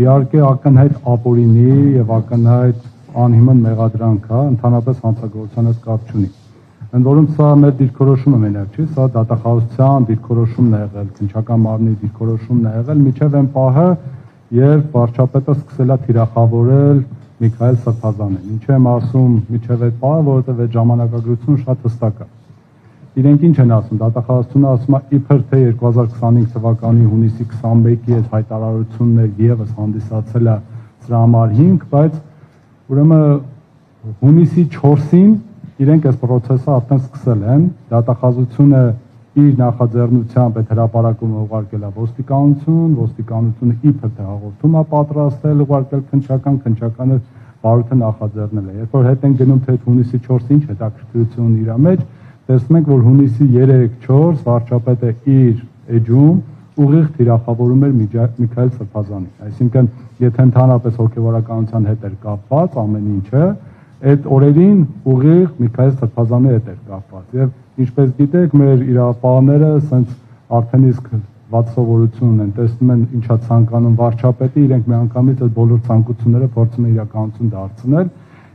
Իհարկե ակնհայտ ապօրինի եւ ակնհայտ անհիմն մեղադրանք է, ընդհանրապես հանցագործության հետ կապ չունի։ Ընդ որում սա մեր դիրքորոշումը մենակ չի, սա դատախազության դիրքորոշումն է եղել, քննչական մարմնի դիրքորոշումն է եղել, միջև այն պահը, երբ վարչապետը սկսել է թիրախավորել Միքայել Սրբազանին։ Ինչ եմ ասում միջև այդ պահը, որովհետեւ այդ ժամանակագրությունը շատ հստակ է։ Իրենք ինչ են ասում, դատախազությունը ասում է իբր թե 2025 թվականի հունիսի 21-ի այդ հայտարարություններ եւս հանդիսացել է սրա համար հիմք, բայց ուրեմն հունիսի 4-ին իրենք այս process-ը արդեն սկսել են, դատախազությունը իր նախաձեռնությամբ այդ հրապարակումը ուղարկել է ոստիկանությունը իբր թե հաղորդում է պատրաստել, ուղարկել քննչականը բարույթը նախաձեռնել է։ Երբ որ հետ են գնում թե հունիսի 4-ին ինչ հետաքրքրություն ունի իր մեջ, տեսնում ենք, որ հունիսի 3-4 վարչապետը իր էջում ուղիղ թիրախավորում էր Միքայել Սրբազանին։ Այսինքն, եթե ընդհանրապես հոգևորականության հետ էր կապված ամեն ինչը, այդ օրերին ուղիղ Միքայել Սրբազանի հետ էր կապված։ Եվ ինչպես գիտեք, մեր իրավապահները ասենց արդեն իսկ վատ սովորություն ունեն, տեսնում են ինչա ցանկանում վարչապետը, իրենք միանգամից այդ բոլոր ցանկությունները փորձում են իրականություն դարձնել,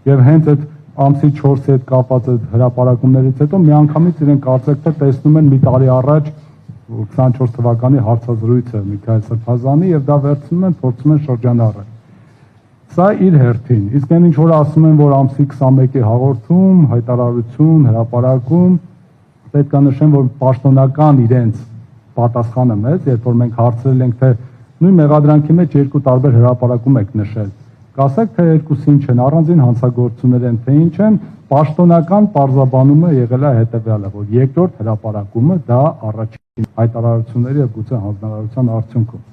եւ հենց այդ ամսի 4-ի հետ կապված հրապարակումներից հետո միանգամից իրենք կարծեք թե տեսնում են մի տարի առաջ 24 թվականի հարցազրույցը Միքայել Սրբազանի եւ դա վերցնում են, փորձում են շրջանառել։ Սա իր հերթին, իսկ այն ինչ որ ասում են, որ ամսի 21-ի հաղորդում, հայտարարություն, հրապարակում, պետք է նշեմ, որ պաշտոնական իրենց պատասխանը մեծ, երբ որ մենք հարցրել ենք, թե նույն մեղադրանքի մեջ երկու տարբեր հրապարակում եք նշել, կասեք թե երկուսին չեն, առանձին հանցագործություններ են, թե ինչ են, պաշտոնական պարզաբանումը եղել է հետևյալը, որ երկրորդ հրապարակումը դա առաջին հայտարարությունների եւ գուցե հանձնարարության արդյունքում։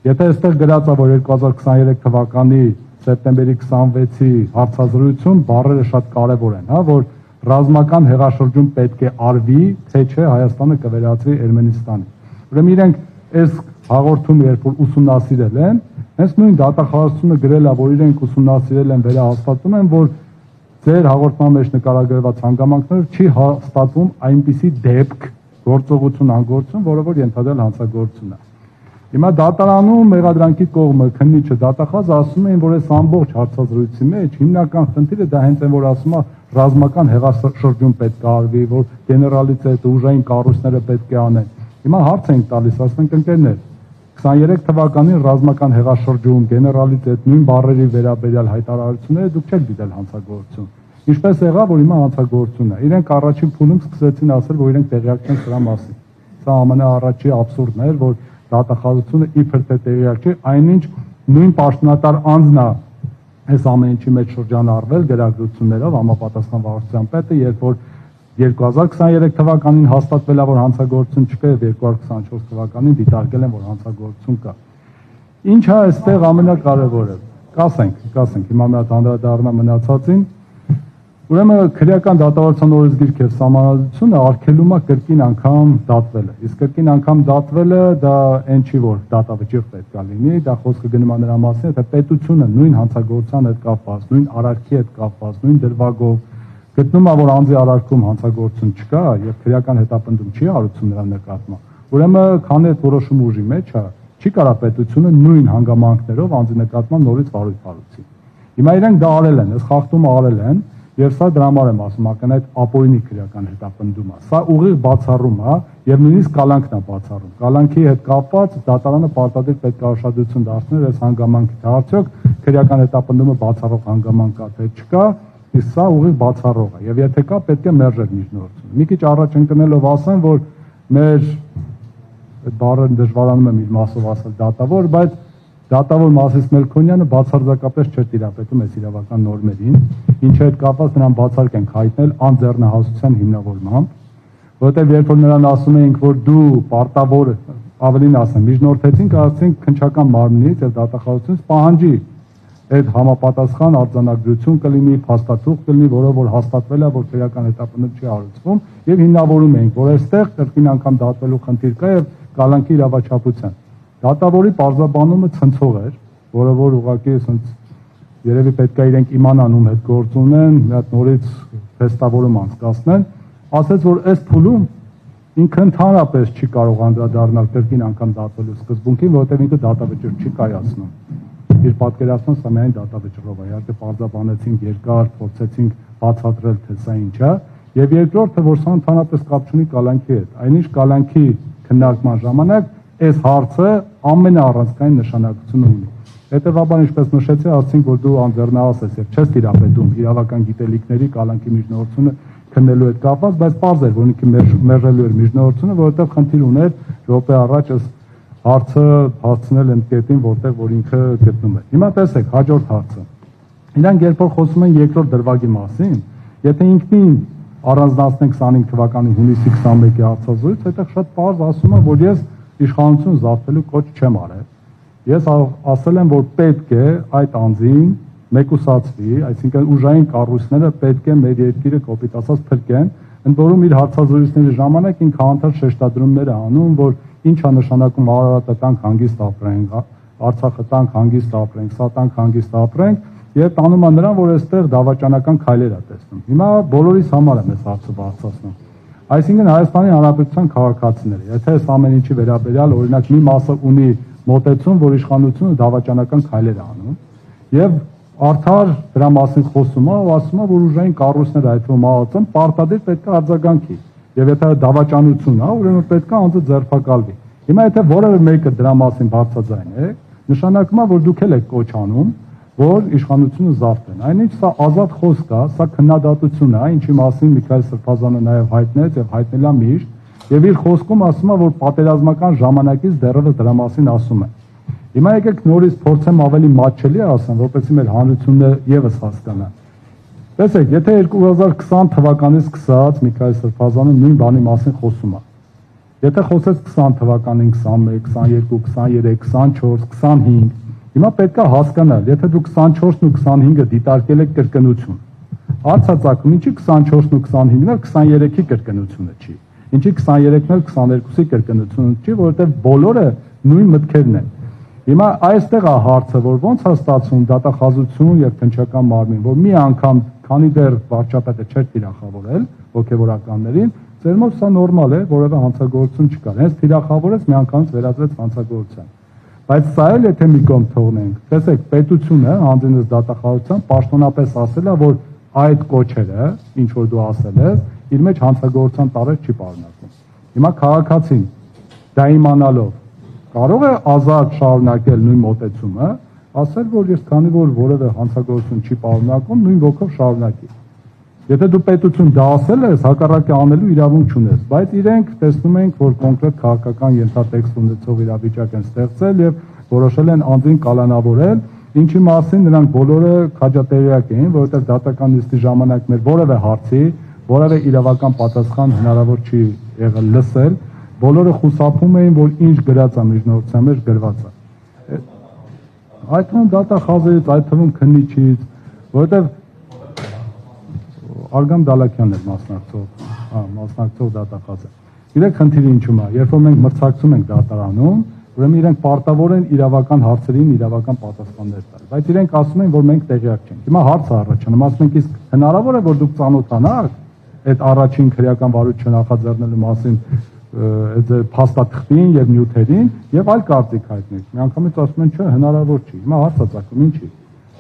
Եթե այստեղ գրած է, որ 2023 թվականի սեպտեմբերի 26-ի հարցազրույցում բառերը շատ կարևոր են, հա, որ ռազմական հեղաշրջում պետք է արվի, թե չէ Հայաստանը կվերածվի Էրմենիստանի։ Ուրեմն իրենք այս հաղորդում երբ որ ուսումնասիրել են, հենց նույն դատախազությունը գրել է, որ իրենք ուսումնասիրել են, վերահաստատում են, որ ձեր հաղորդման մեջ նկարագրված հանգամանքները չի հաստատվում այնպիսի դեպք, գործողություն, անգործություն, որը որ ենթադրել հանցագործություն է։ Հիմա դատարանում մեղադրանքի կողմը քննիչը դատախազը ասում էին, որ այս ամբողջ հարցազրույցի մեջ հիմնական խնդիրը դա հենց այն, որ ասում է ռազմական հեղաշրջում պետք է արվի, որ գեներալից այդ ուժային կառույցները պետք է անեն։ Հիմա հարց ենք տալիս, ասում ենք ընկերներ, 23 թվականին ռազմական հեղաշրջում, գեներալից այդ նույն բառերի վերաբերյալ հայտարարությունները դուք չեք դիտել հանցագործություն։ Ինչպես եղավ, որ հիմա հանցագործություն է։ Իրենք առաջին փուլում սկսեցին ասել, որ իրենք տեղյակ չեն սրա մասին։ Սա ամենաառաջի աբսուրդն էր, որ դատախազությունը իբր թե տեղյակ չէ, այնինչ նույն պաշտոնատար անձն է այս ամեն ինչի մեջ շրջանառվել գրագրություններով համապատասխան վարչության պետը, երբ որ 2023 թվականին հաստատվել է, որ հանցագործություն չկա եւ 2024 թվականին դիտարկել են, որ հանցագործություն կա։ Ինչ է այստեղ ամենակարևորը։ Կասենք, հիմա մի հատ անդրադառնա մնացածին։ Ուրեմն քրեական դատավարության օրենսգիրք եւ սահմանադրությունը արգելում է կրկին անգամ դատվելը։ Իսկ կրկին անգամ դատվելը դա այն չի, որ դատավճիռ պետք է լինի, դա խոսքը գնում է նրա մասին, թե պետությունը նույն հանցագործության հետ կապված, նույն արարքի հետ կապված, նույն դրվագով գտնում է, որ անձի արարքում հանցագործություն չկա եւ քրեական հետապնդում չի արություն նրա նկատմամբ։ Ուրեմն քանի այդ որոշումը ուժի մեջ է, չի կարա պետությունը նույն հանգամանքներով անձի նկատմամբ նորից վարույթ հարուցի։ Հիմա իրենք դա արել են, այս խախտումը արել են եւ սա դրա համար եմ ասում, ակնհայտ ապօրինի քրեական հետապնդում է։ Սա ուղիղ բացառում է եւ նույնիսկ կալանքն է բացառում։ Կալանքի հետ կապված դատարանը պարտադիր պետք է ուշադրություն դարձնել այս հանգամանքի, թե արդյոք քրեական հետապնդումը բացառող հանգամանք կա թե չկա, իսկ սա ուղիղ բացառող է եւ եթե կա պետք է մերժել միջնորդությունը։ Մի քիչ առաջ ընկնելով ասեմ, որ մեր այդ բառը դժվարանում եմ իր մասով ասել դատավոր, բայց դատավոր Մասիս Մելքոնյանը բացարձակապես չէր տիրապետում այս իրավական նորմերին, ինչի հետ կապված նրան բացառք ենք հայտնել անձեռնահասության հիմնավորմամբ, որովհետև երբ որ նրան ասում էինք, որ դու պարտավոր, ավելին ասեմ, միջնորդեցինք, ասենք քննչական մարմնից եւ դատախազությունից պահանջի այդ համապատասխան արձանագրություն կլինի, փաստաթուղթ կլինի, որը որ հաստատվել է, որ քրեական հետապնդում չի հարուցվում, եւ հիմնավորում էինք, որ այստեղ կրկին անգամ դատվելու խնդիր կա եւ կալանքի իրավաչափության։ Դատավորի պարզաբանումը ցնցող էր, որը որ ուղղակի ասենց երևի պետք է իրենք իմանան ում հետ գործ ունեն, մի հատ նորից թեստավորում անցկացնեն, ասաց որ այս փուլում ինքը ընդհանրապես չի կարող անդրադառնալ կրկին անգամ դատվելու սկզբունքին, որովհետև ինքը դատավճիռ չի կայացնում։ իր պատկերացնում սա միայն դատավճռով է, իհարկե պարզաբանեցինք երկար, փորձեցինք բացատրել, թե սա ինչ է, եւ երկրորդը, որ սա ընդհանրապես կապ չունի կալանքի հետ, այնինչ կալանքի քննարկման ժամանակ այս հարցը ամենաառանցքային նշանակությունը ունի։ Հետևաբար, ինչպես նշեցի, ասենք, որ դու անձեռնահաս ես եւ չես տիրապետում իրավական գիտելիքների կալանքի միջնորդությունը քննելու հետ կապված, բայց պարզ էր, որ ինքը մերժելու էր միջնորդությունը, որովհետեւ խնդիր ուներ րոպե առաջ այս հարցը հասցնել այն կետին, որտեղ որ ինքը գտնում է։ Հիմա տեսեք, հաջորդ հարցը։ Իրանք երբ որ խոսում են երկրորդ դրվագի մասին, եթե ինքնին առանձնացնենք 25 թվականի հունիսի 21-ի հարցազրույց, այդտեղ շատ պարզ ասում է, որ ես իշխանություն զավթելու կոչ չեմ արել։ Ես ասել եմ, որ պետք է այդ անձին մեկուսացվի, այսինքն ուժային կառույցները պետք է մեր երկիրը կոպիտ ասած փրկեն, ընդ որում իր հարցազրույցների ժամանակ ինքը անդադար շեշտադրումներ է անում, որ ինչ է նշանակում Արարատը տանք հանգիստ ապրենք, Արցախը տանք հանգիստ ապրենք, սա տանք հանգիստ ապրենք, եւ տանում է նրան, որ այստեղ դավաճանական քայլեր է տեսնում։ Հիմա բոլորիս համար եմ այս հարցը բարձրացնում։ Այսինքն Հայաստանի Հանրապետության քաղաքացիները, եթե այս ամեն ինչի վերաբերյալ օրինակ մի մասը ունի մոտեցում, որ իշխանությունը դավաճանական քայլեր է անում, եւ արդար դրա մասին խոսում է ու ասում է, որ ուժային կառույցները այդ ոմացան պարտադիր պետք է արձագանքի։ Եվ եթե դավաճանություն է, ուրեմն պետք է անձը ձերբակալվի։ Հիմա եթե որևէ մեկը դրա մասին բարձրաձայն է, նշանակում է, որ դուք էլ եք կոչ անում, որ իշխանությունը զավթեն։ Այնինչ սա ազատ խոսք է, սա քննադատություն է, ինչի մասին Միքայել Սրբազանը նաև հայտնեց եւ հայտնել է միշտ, եւ իր խոսքում ասում է, որ պատերազմական ժամանակից դեռևս դրա մասին ասում է։ Հիմա եկեք նորից փորձեմ ավելի մատչելի ասեմ, որպեսզի մեր հանրությունը եւս հասկանա։ Տեսեք, եթե 2020 թվականից սկսած Միքայել Սրբազանը նույն բանի մասին խոսում է։ Եթե խոսեց 20 թվականին 21, 22, 23, 24, 25, հիմա պետք է հասկանալ, եթե դու 24-ն ու 25-ը դիտարկել եք կրկնություն, արցածակում ինչի 24-ն ու 25-ն էլ 23-ի կրկնությունը չի, ինչի 23-ն էլ 22-ի կրկնությունը չի, որովհետև բոլորը նույն մտքերն են։ Հիմա այստեղ է հարցը, որ ոնց է ստացվում դատախազություն եւ քննչական մարմին, որ մի անգամ, քանի դեռ վարչապետը չէր թիրախավորել հոգեվորականներին, ձեր մոտ սա նորմալ է, որևէ հանցագործություն չկար։ Հենց թիրախավորեց, միանգամից վերածվեց հանցագործության։ Բայց սա էլ եթե մի կողմ թողնենք, տեսեք, պետությունը հանձնես դատախազության պաշտոնապես ասել է, որ այդ կոչերը, ինչ որ դու ասել ես, իր մեջ հանցագործության տարեր չի պարունակում։ Հիմա քաղաքացին դա իմանալով կարող է ազատ շարունակել նույն մոտեցումը, ասել, որ ես քանի որ որևէ հանցագործություն չի պարունակում, նույն ոգով շարունակի։ Եթե դու պետություն դա ասել ես, հակառակը անելու իրավունք չունես, բայց իրենք տեսնում ենք, որ կոնկրետ քաղաքական ենթատեքստ ունեցող իրավիճակ են ստեղծել եւ որոշել են անձին կալանավորել, ինչի մասին նրանք բոլորը քաջատեղյակ էին, որովհետեւ դատական նիստի ժամանակ մեր որևէ հարցի, որևէ իրավական պատասխան հնարավոր չի եղել լսել, բոլորը խուսափում էին, որ ինչ գրած է միջնորդության մեջ գրված է։ Այդ թվում դատախազերից, այդ թվում քննիչից, որովհետեւ Արգամ Դալաքյանն էր մասնակցող դատախազը։ Իրենք խնդիրը ինչու՞մ է, երբ որ մենք մրցակցում ենք դատարանում, ուրեմն իրենք պարտավոր են իրավական հարցերին իրավական պատասխաններ տալ, բայց իրենք ասում են, որ մենք տեղյակ չենք։ Հիմա հարցը առաջանում, ասում ենք, իսկ հնարավոր է, որ դուք ծանոթանաք այդ առաջին քրեական վարույթ չնախաձեռնելու մասին այդ փաստաթղթին եւ նյութերին եւ այլ կարծիք հայտնեք։ Միանգամից ասում են, չէ, հնարավոր չի։ Հիմա հարցը ցակում, ինչի։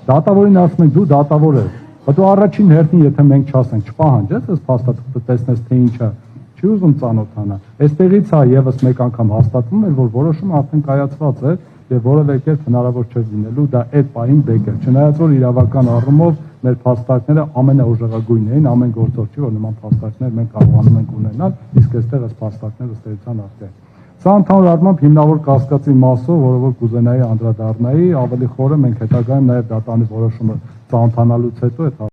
Դատավորին ասում են, դու դատավոր ես։ Բայց դու առաջին հերթին, եթե մենք չասենք, չպահանջես այս փաստաթղթը տեսնես թե ինչ է, չի ուզում ծանոթանա։ Այստեղից է եւս մեկ անգամ հաստատվում է, որ որոշումը արդեն կայացված է եւ որևէ կերպ հնարավոր չէ լինելու դա այդ պահին բեկել։ Չնայած որ իրավական առումով մեր փաստարկները ամենաուժեղագույնն էին, ամեն գործով չի, որ նման փաստարկներ մենք կարողանում ենք ունենալ, իսկ այստեղ այս փաստարկները ըստ էության արդեն։ Սա ընդհանուր առմամբ հիմնավոր կասկածի մասով, որը որ կուզենայի անդրադառնայի, ավելի խորը մենք հետագայում նաեւ դատանի որոշումը ծանոթանալուց հետո